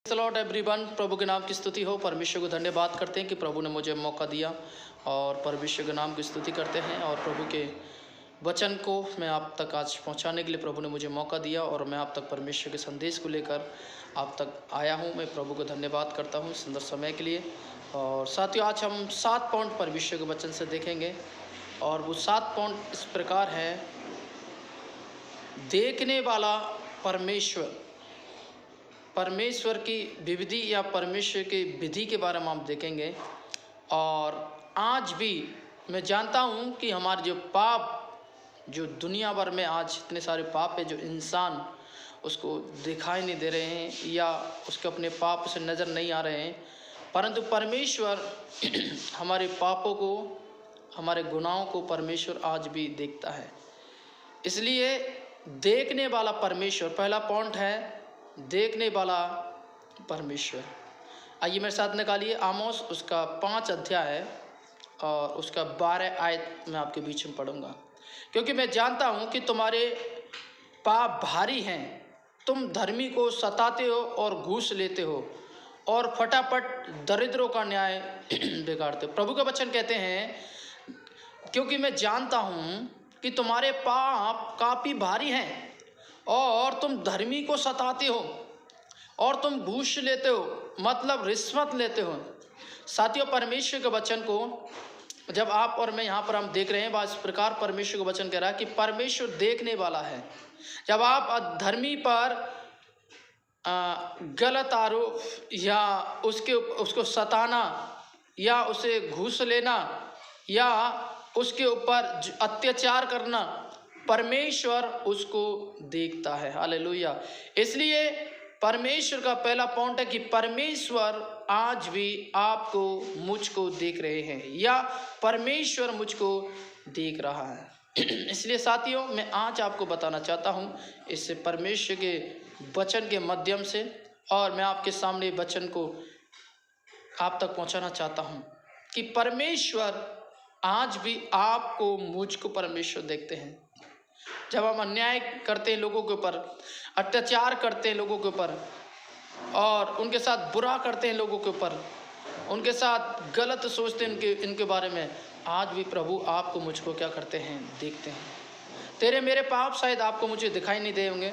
Lord everyone, प्रभु के नाम की स्तुति हो। परमेश्वर को धन्यवाद करते हैं कि प्रभु ने मुझे मौका दिया और परमेश्वर के नाम की स्तुति करते हैं। और प्रभु के वचन को मैं आप तक आज पहुंचाने के लिए प्रभु ने मुझे मौका दिया और मैं आप तक परमेश्वर के संदेश को लेकर आप तक आया हूं। मैं प्रभु को धन्यवाद करता हूं सुंदर समय के लिए। और साथियों, आज हम 7 पॉइंट परमेश्वर के वचन से देखेंगे और वो 7 पॉइंट इस प्रकार है। देखने वाला परमेश्वर, परमेश्वर की विविधि या परमेश्वर की विधि के बारे में हम देखेंगे। और आज भी मैं जानता हूँ कि हमारे जो पाप, जो दुनिया भर में आज इतने सारे पाप है, जो इंसान उसको दिखाई नहीं दे रहे हैं या उसके अपने पाप से नज़र नहीं आ रहे हैं, परंतु परमेश्वर हमारे पापों को, हमारे गुनाहों को परमेश्वर आज भी देखता है। इसलिए देखने वाला परमेश्वर पहला पॉइंट है, देखने वाला परमेश्वर। आइए मेरे साथ निकालिए आमोस उसका 5 अध्याय है और उसका 12 आयत मैं आपके बीच में पढ़ूंगा। क्योंकि मैं जानता हूं कि तुम्हारे पाप भारी हैं, तुम धर्मी को सताते हो और घूस लेते हो और फटाफट दरिद्रों का न्याय बिगाड़ते हो। प्रभु का वचन कहते हैं, क्योंकि मैं जानता हूं कि तुम्हारे पाप काफ़ी भारी हैं और तुम धर्मी को सताते हो और तुम घूस लेते हो, मतलब रिश्वत लेते हो। साथियों, परमेश्वर के वचन को जब आप और मैं यहाँ पर हम देख रहे हैं, इस प्रकार परमेश्वर का वचन कह रहा है कि परमेश्वर देखने वाला है। जब आप धर्मी पर गलत आरोप या उसको सताना या उसे घूस लेना या उसके ऊपर अत्याचार करना, परमेश्वर उसको देखता है। हालेलुया। इसलिए परमेश्वर का पहला पॉइंट है कि परमेश्वर आज भी आपको, मुझको देख रहे हैं या परमेश्वर मुझको देख रहा है। इसलिए साथियों, मैं आज आपको बताना चाहता हूं इससे परमेश्वर के वचन के माध्यम से, और मैं आपके सामने वचन को आप तक पहुंचाना चाहता हूं कि परमेश्वर आज भी आपको, मुझको परमेश्वर देखते हैं। जब हम अन्याय करते हैं लोगों के ऊपर, अत्याचार करते हैं लोगों के ऊपर और उनके साथ बुरा करते हैं लोगों के ऊपर, उनके साथ गलत सोचते हैं इनके बारे में, आज भी प्रभु आपको, मुझको क्या करते हैं, देखते हैं। तेरे मेरे पाप शायद आपको मुझे दिखाई नहीं दे होंगे,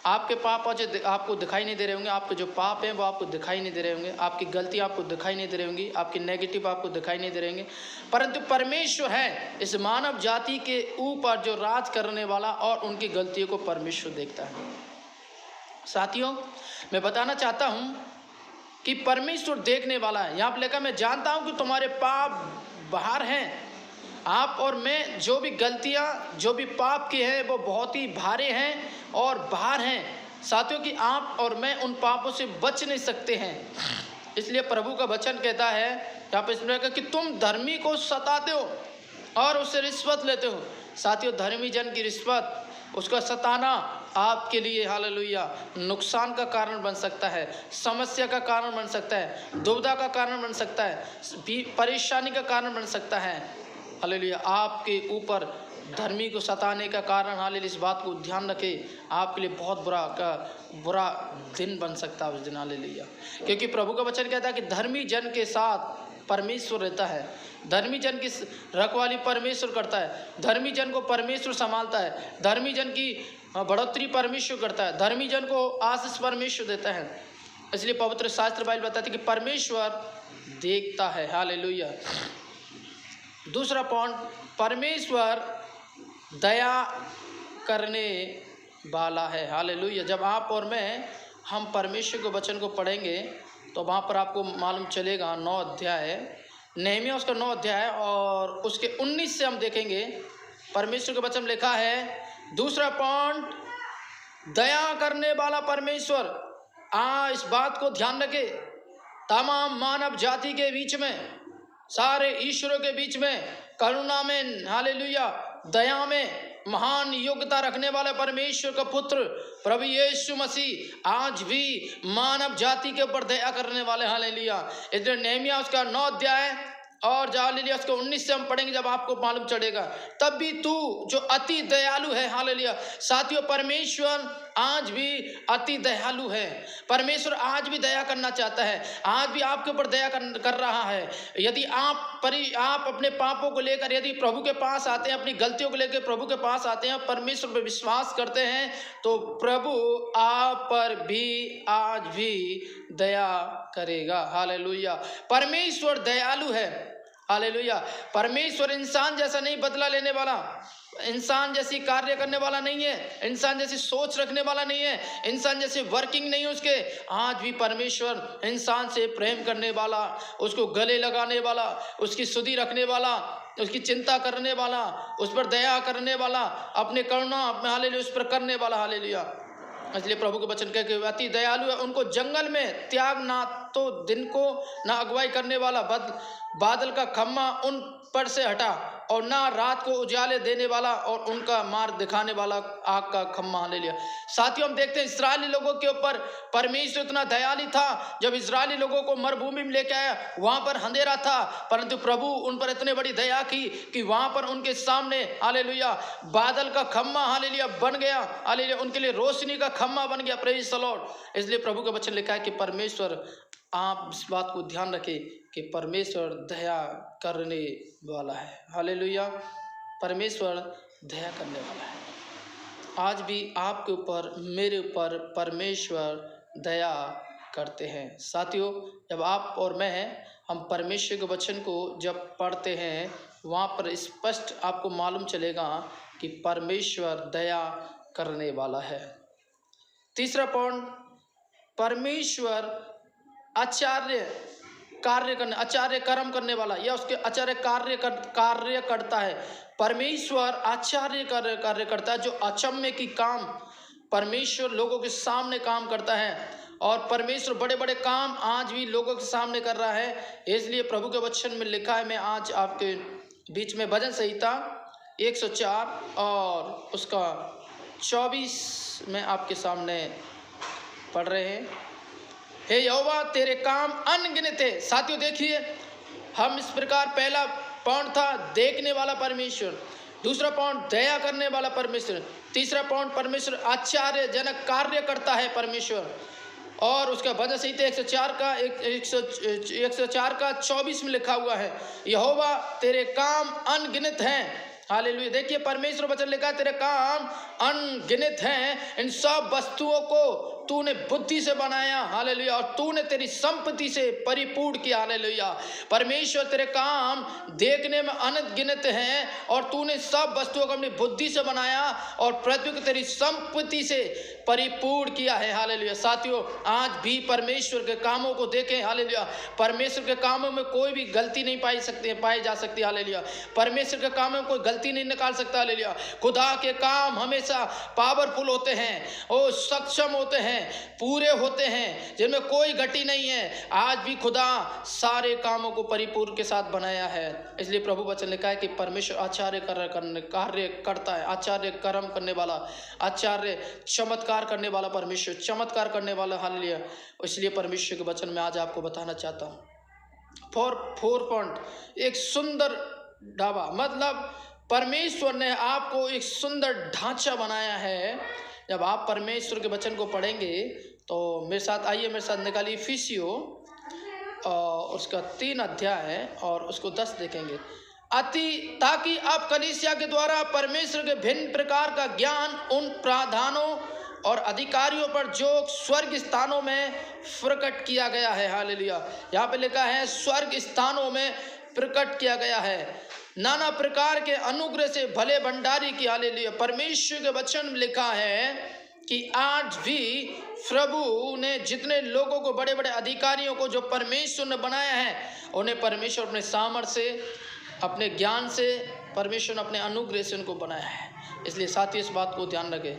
आपके पाप आज आपको दिखाई नहीं दे रहे होंगे, आपके जो पाप हैं वो आपको दिखाई नहीं दे रहे होंगे, आपकी गलती आपको दिखाई नहीं दे रही होंगी, आपकी नेगेटिव आपको दिखाई नहीं दे रहे होंगे, परंतु परमेश्वर है इस मानव जाति के ऊपर जो राज करने वाला, और उनकी गलतियों को परमेश्वर देखता है। साथियों, मैं बताना चाहता हूँ कि परमेश्वर देखने वाला है। यहाँ पर लिखा, मैं जानता हूँ कि तुम्हारे पाप बाहर हैं। आप और मैं जो भी गलतियां, जो भी पाप की हैं, वो बहुत ही भारे हैं और बाहर हैं। साथियों, कि आप और मैं उन पापों से बच नहीं सकते हैं। इसलिए प्रभु का वचन कहता है यहाँ पर इसमें कि तुम धर्मी को सताते हो और उससे रिश्वत लेते हो। साथियों, धर्मी जन की रिश्वत, उसका सताना आपके लिए, हालेलुया, नुकसान का कारण बन सकता है, समस्या का कारण बन सकता है, दुविधा का कारण बन सकता है, परेशानी का कारण बन सकता है। हालेलुया, आपके ऊपर धर्मी को सताने का कारण, हालेलुया, इस बात को ध्यान रखें, आपके लिए बहुत बुरा दिन बन सकता है उस दिन। हालेलुया, क्योंकि प्रभु का वचन कहता है कि धर्मी जन के साथ परमेश्वर रहता है, धर्मी जन की रखवाली परमेश्वर करता है, धर्मी जन को परमेश्वर संभालता है, धर्मी जन की बढ़ोतरी परमेश्वर करता है, धर्मी जन को आशीष परमेश्वर देता है। इसलिए पवित्र शास्त्र बाइबल बताती है कि परमेश्वर देखता है। हालेलुया। दूसरा पॉइंट, परमेश्वर दया करने वाला है। हालेलुया। जब आप और मैं हम परमेश्वर के वचन को पढ़ेंगे तो वहाँ पर आपको मालूम चलेगा, 9 अध्याय है, नहमीया उसका 9 अध्याय है और उसके 19 से हम देखेंगे परमेश्वर के वचन लिखा है। दूसरा पॉइंट, दया करने वाला परमेश्वर। इस बात को ध्यान रखे, तमाम मानव जाति के बीच में, सारे ईश्वरों के बीच में, करुणा में, हालेलुया, दया में महान योग्यता रखने वाले परमेश्वर का पुत्र प्रभु यीशु मसीह आज भी मानव जाति के ऊपर दया करने वाले। हालेलुया। इसलिए नहमीया उसका 9 अध्याय और हालेलुया उसको 19 से हम पढ़ेंगे जब आपको मालूम चढ़ेगा। तब भी तू जो अति दयालु है, हालेलुया। साथियों, परमेश्वर आज भी अति दयालु है। परमेश्वर आज भी दया करना चाहता है, आज भी आपके ऊपर दया कर रहा है। यदि आप अपने पापों को लेकर यदि प्रभु के पास आते हैं, अपनी गलतियों को लेकर प्रभु के पास आते हैं, परमेश्वर पर विश्वास करते हैं, तो प्रभु आप पर भी आज भी दया करेगा। हालेलुया। परमेश्वर दयालु है। हालेलुया। परमेश्वर इंसान जैसा नहीं बदला लेने वाला, इंसान जैसी कार्य करने वाला नहीं है, इंसान जैसी सोच रखने वाला नहीं है, इंसान जैसे वर्किंग नहीं है उसके। आज भी परमेश्वर इंसान से प्रेम करने वाला, उसको गले लगाने वाला, उसकी सुधि रखने वाला, उसकी चिंता करने वाला, उस पर दया करने वाला, अपने करुणा अपने हालेलुया उस पर करने वाला। हालेलुया। इसलिए प्रभु के वचन कह के अति दयालु है। उनको जंगल में त्याग ना तो दिन को ना अगुवाई करने वाला, बादल का खम्मा उन पर से हटा, और ना रात को उजाले देने वाला, और उनका मार्ग दिखाने वाला आग का खम्मा। ले लिया। साथियों, हम देखते हैं इस्राएली लोगों के ऊपर परमेश्वर इतना दयालु था। जब इस्राएली लोगों को मरुभूमि में लेके आया, वहां पर अंधेरा था, परंतु प्रभु उन पर इतने बड़ी दया की कि वहां पर उनके सामने हालेलुया बादल का खम्मा हालेलुया बन गया। हालेलुया उनके लिए रोशनी का खम्मा बन गया। Praise the Lord. इसलिए प्रभु का वचन लिखा है कि परमेश्वर, आप इस बात को ध्यान रखें कि परमेश्वर दया करने वाला है। हालेलुया। परमेश्वर दया करने वाला है। आज भी आपके ऊपर, मेरे ऊपर परमेश्वर दया करते हैं। साथियों, जब आप और मैं हम परमेश्वर के वचन को जब पढ़ते हैं, वहाँ पर स्पष्ट आपको मालूम चलेगा कि परमेश्वर दया करने वाला है। तीसरा पॉइंट, परमेश्वर आचार्य कर्म करने वाला, या उसके आचार्य कार्य करता है। परमेश्वर आचार्य कार्य करता है, जो अचम्भे की काम परमेश्वर लोगों के सामने काम करता है। और परमेश्वर बड़े बड़े काम आज भी लोगों के सामने कर रहा है। इसलिए प्रभु के वचन में लिखा है, मैं आज आपके बीच में भजन संहिता 104 और उसका 24 में आपके सामने पढ़ रहे हैं। हे यहोवा, तेरे काम अनगिनत है। साथियों देखिए, हम इस प्रकार, पहला पॉइंट था देखने वाला परमेश्वर, दूसरा पॉइंट दया करने वाला परमेश्वर, तीसरा पॉइंट परमेश्वर आश्चर्यजनक कार्य करता है परमेश्वर। और उसका भजन संहिता 104 का 24 में लिखा हुआ है, यहोवा तेरे काम अनगिनत हैं। हालेलुया। देखिए, परमेश्वर वचन लिखा है, तेरे काम अनगिनत हैं। इन सब वस्तुओं को तूने बुद्धि से बनाया। हालेलुया। और तूने तेरी संपत्ति से परिपूर्ण किया। हालेलुया। परमेश्वर तेरे काम देखने में अनगिनत हैं, और तूने सब वस्तुओं को अपनी बुद्धि से बनाया, और पृथ्वी को तेरी संपत्ति से परिपूर्ण किया है। हालेलुया। साथियों, आज भी परमेश्वर के कामों को देखें। हालेलुया। परमेश्वर के कामों में कोई भी गलती नहीं पाई जा सकती। हालेलुया। परमेश्वर के कामों में कोई गलती नहीं निकाल सकता। हालेलुया। खुदा के काम हमेशा पावरफुल होते हैं, और सक्षम होते हैं, पूरे होते हैं, जिनमें कोई गति नहीं है। आज भी खुदा सारे कामों को परिपूर्ण के साथ बनाया है। इसलिए प्रभु वचन लिखा है कि परमेश्वर आचार्य कार्य करता है, आचार्य कर्म करने वाला, आचार्य चमत्कार करने वाला परमेश्वर, चमत्कार करने वाला। हालेलुया। इसलिए परमेश्वर के वचन में आज आपको बताना चाहता हूँ। फोर पॉइंट, एक सुंदर ढाबा, मतलब परमेश्वर ने आपको एक सुंदर ढांचा बनाया है। जब आप परमेश्वर के वचन को पढ़ेंगे तो मेरे साथ आइए, मेरे साथ निकालिए इफिसियों उसका 3 अध्याय है और उसको 10 देखेंगे। ताकि आप कलीसिया के द्वारा परमेश्वर के भिन्न प्रकार का ज्ञान उन प्राधानों और अधिकारियों पर जो स्वर्ग स्थानों में प्रकट किया गया है। हालेलुया। यहाँ पे लिखा है स्वर्ग स्थानों में प्रकट किया गया है, नाना प्रकार के अनुग्रह से भले भंडारी की। हालेलुया। परमेश्वर के वचन में लिखा है कि आज भी प्रभु ने जितने लोगों को, बड़े बड़े अधिकारियों को जो परमेश्वर ने बनाया है, उन्हें परमेश्वर अपने सामर्थ्य से, अपने ज्ञान से, परमेश्वर ने अपने अनुग्रह से उनको बनाया है। इसलिए साथी इस बात को ध्यान रखें।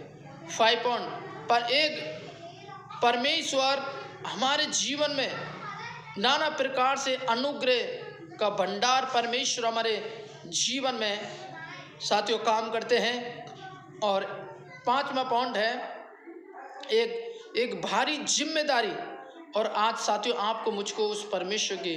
5 पॉइंट पर एक, परमेश्वर हमारे जीवन में नाना प्रकार से अनुग्रह का भंडार परमेश्वर हमारे जीवन में साथियों काम करते हैं। और 5वां पॉइंट है एक भारी जिम्मेदारी। और आज साथियों आपको मुझको उस परमेश्वर की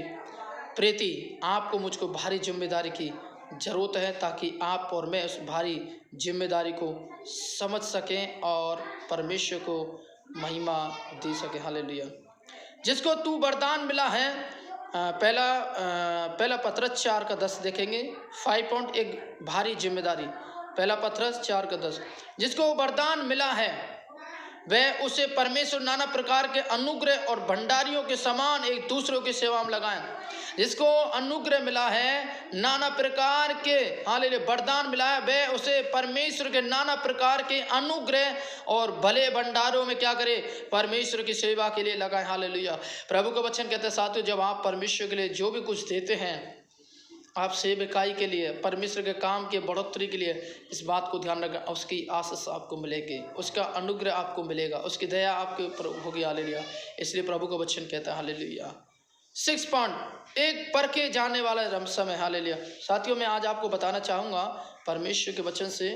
प्रीति, आपको मुझको भारी जिम्मेदारी की ज़रूरत है ताकि आप और मैं उस भारी जिम्मेदारी को समझ सकें और परमेश्वर को महिमा दे सकें। हालेलुया। जिसको तू वरदान मिला है, पहला पतरस 4:10 देखेंगे। 5 पॉइंट, एक भारी जिम्मेदारी। पहला पतरस 4:10, जिसको वरदान मिला है वह उसे परमेश्वर नाना प्रकार के अनुग्रह और भंडारियों के समान एक दूसरों की सेवा में लगाएं। जिसको अनुग्रह मिला है, नाना प्रकार के हालेलुया वरदान मिला है, वह उसे परमेश्वर के नाना प्रकार के अनुग्रह और भले भंडारों में क्या करे, परमेश्वर की सेवा के लिए लगाएं। हालेलुया। प्रभु का वचन कहते हैं साथियों, जब आप परमेश्वर के लिए जो भी कुछ देते हैं, आप सेवकाई के लिए, परमेश्वर के काम के बढ़ोतरी के लिए, इस बात को ध्यान रखें, उसकी आशीष आपको मिलेगी, उसका अनुग्रह आपको मिलेगा, उसकी दया आपके ऊपर होगी। हालेलुया। इसलिए प्रभु का वचन कहता है हालेलुया। 6 पॉइंट, एक परखे जाने वाला समय। हालेलुया। साथियों, मैं आज आपको बताना चाहूँगा परमेश्वर के वचन से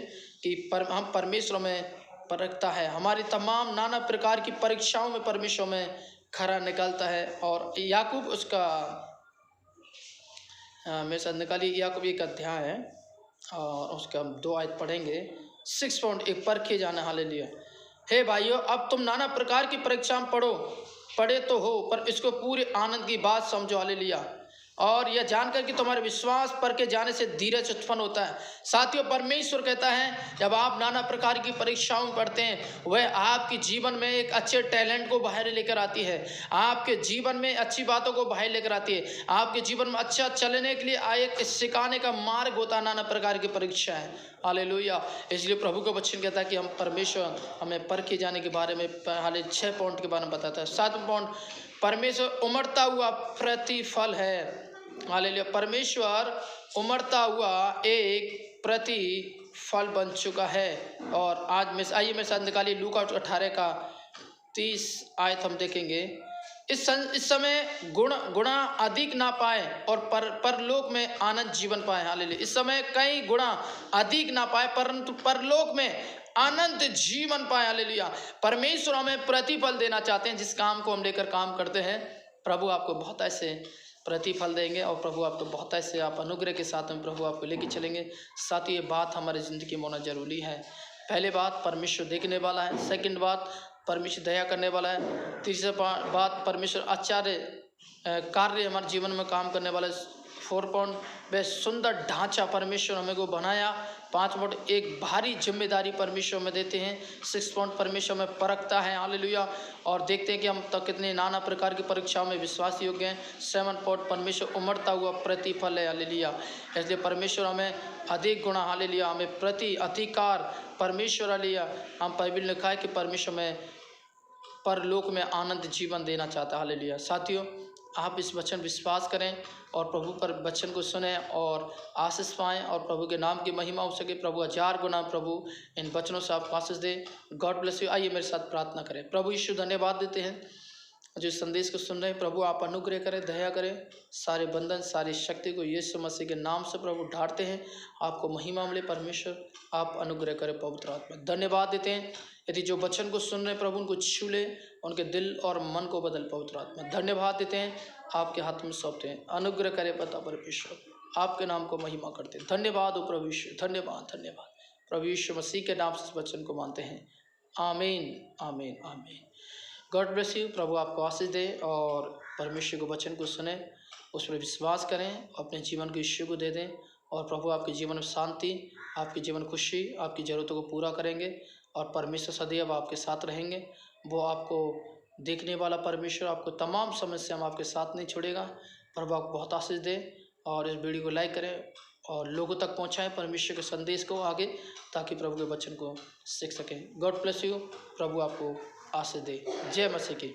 कि हम परमेश्वर में परखता है, हमारी तमाम नाना प्रकार की परीक्षाओं में परमेश्वर में खरा निकलता है। और याकूब उसका मेरे साथ निकालिए, याकूब 1 अध्याय है और उसका 2 आयत पढ़ेंगे। 6 पॉइंट, एक परखे जाना। हालेलुया। हे भाइयों, अब तुम नाना प्रकार की परीक्षा में पढ़े तो हो, पर इसको पूरे आनंद की बात समझो। हालेलुया। और यह जानकर कि तुम्हारे विश्वास परखे जाने से धीरज उत्पन्न होता है। साथियों, परमेश्वर कहता है जब आप नाना प्रकार की परीक्षाओं में पढ़ते हैं, वह आपके जीवन में एक अच्छे टैलेंट को बाहर लेकर आती है, आपके जीवन में अच्छी बातों को बाहर लेकर आती है, आपके जीवन में अच्छा चलने के लिए एक सिखाने का मार्ग होता है नाना प्रकार की परीक्षा है। हालेलुया। इसलिए प्रभु का वचन कहता है कि हम परमेश्वर हमें परखे जाने के बारे में 6 पॉइंट के बारे में बताता है। 7 पॉइंट, परमेश्वर उमड़ता हुआ प्रतिफल है। हालेलुया। परमेश्वर उमड़ता हुआ एक प्रतिफल बन चुका है। और आज में आइए मेरे साथ निकालिए लूका 18:30 आयत हम देखेंगे। इस समय गुणा अधिक ना पाए और परलोक में आनंद जीवन पाए। हालेलुया। इस समय कई गुणा अधिक ना पाए, परंतु परलोक में आनंद जीवन पाए। हालेलुया। परमेश्वर हमें प्रतिफल देना चाहते हैं जिस काम को हम लेकर काम करते हैं। प्रभु आपको बहुत ऐसे प्रतिफल देंगे और प्रभु आपको बहुत ऐसे आप अनुग्रह के साथ में प्रभु आपको लेके चलेंगे। साथ ही ये बात हमारी ज़िंदगी में होना जरूरी है। पहले बात, परमेश्वर देखने वाला है। सेकंड बात, परमेश्वर दया करने वाला है। तीसरी बात, परमेश्वर आचार्य कार्य हमारे जीवन में काम करने वाला है। 4 पॉइंट, वह सुंदर ढांचा परमेश्वर हमें को बनाया। 5 पॉइंट, एक भारी जिम्मेदारी परमेश्वर में देते हैं। 6 पॉइंट, परमेश्वर में परखता है। हालेलुया। और देखते हैं कि हम तक कितने नाना प्रकार की परीक्षाओं में विश्वास योग्य हैं। 7 पॉइंट, परमेश्वर उमड़ता हुआ प्रतिफल है। हालेलुया। इसलिए परमेश्वर हमें अधिक गुणा, हालेलुया, हमें प्रति अधिकार परमेश्वर, हालेलुया, हम बाइबल लिखा है कि परमेश्वर में परलोक में आनंद जीवन देना चाहता है। हालेलुया। साथियों, आप इस वचन विश्वास करें और प्रभु पर वचन को सुने और आशीष पाएँ और प्रभु के नाम की महिमा हो सके। प्रभु 1000 गुना प्रभु इन वचनों से आपको आशीष दे। God bless you. आइए मेरे साथ प्रार्थना करें। प्रभु यीशु, धन्यवाद देते हैं जो इस संदेश को सुन रहे हैं। प्रभु आप अनुग्रह करें, दया करें। सारे बंधन, सारी शक्ति को यीशु मसीह के नाम से प्रभु ढांढते हैं। आपको महिमा मिले परमेश्वर, आप अनुग्रह करें पवित्र आत्मा। धन्यवाद देते हैं यदि जो वचन को सुन रहे प्रभु उनको छू ले, उनके दिल और मन को बदल पवित्र आत्मा। धन्यवाद देते हैं, आपके हाथ में सौंपते हैं। अनुग्रह करें पता परमेश्वर, आपके नाम को महिमा करते हैं। धन्यवाद हो प्रभु यीशु, धन्यवाद धन्यवाद। प्रभु यीशु मसीह के नाम से इस वचन को मानते हैं। आमीन आमीन आमीन। God bless you. प्रभु आपको आशीष दे और परमेश्वर के वचन को सुने, उस पर विश्वास करें, अपने जीवन को यीशु को दे दें और प्रभु आपके जीवन में शांति, आपके जीवन खुशी, आपकी ज़रूरतों को पूरा करेंगे और परमेश्वर सदैव आपके साथ रहेंगे। वो आपको देखने वाला परमेश्वर आपको तमाम समस्या में आपके साथ नहीं छोड़ेगा। प्रभु आपको बहुत आशीष दे और इस वीडियो को लाइक करें और लोगों तक पहुंचाएं परमेश्वर के संदेश को आगे, ताकि प्रभु के वचन को सीख सकें। God bless you. प्रभु आपको आशीष दे। जय मसीह की।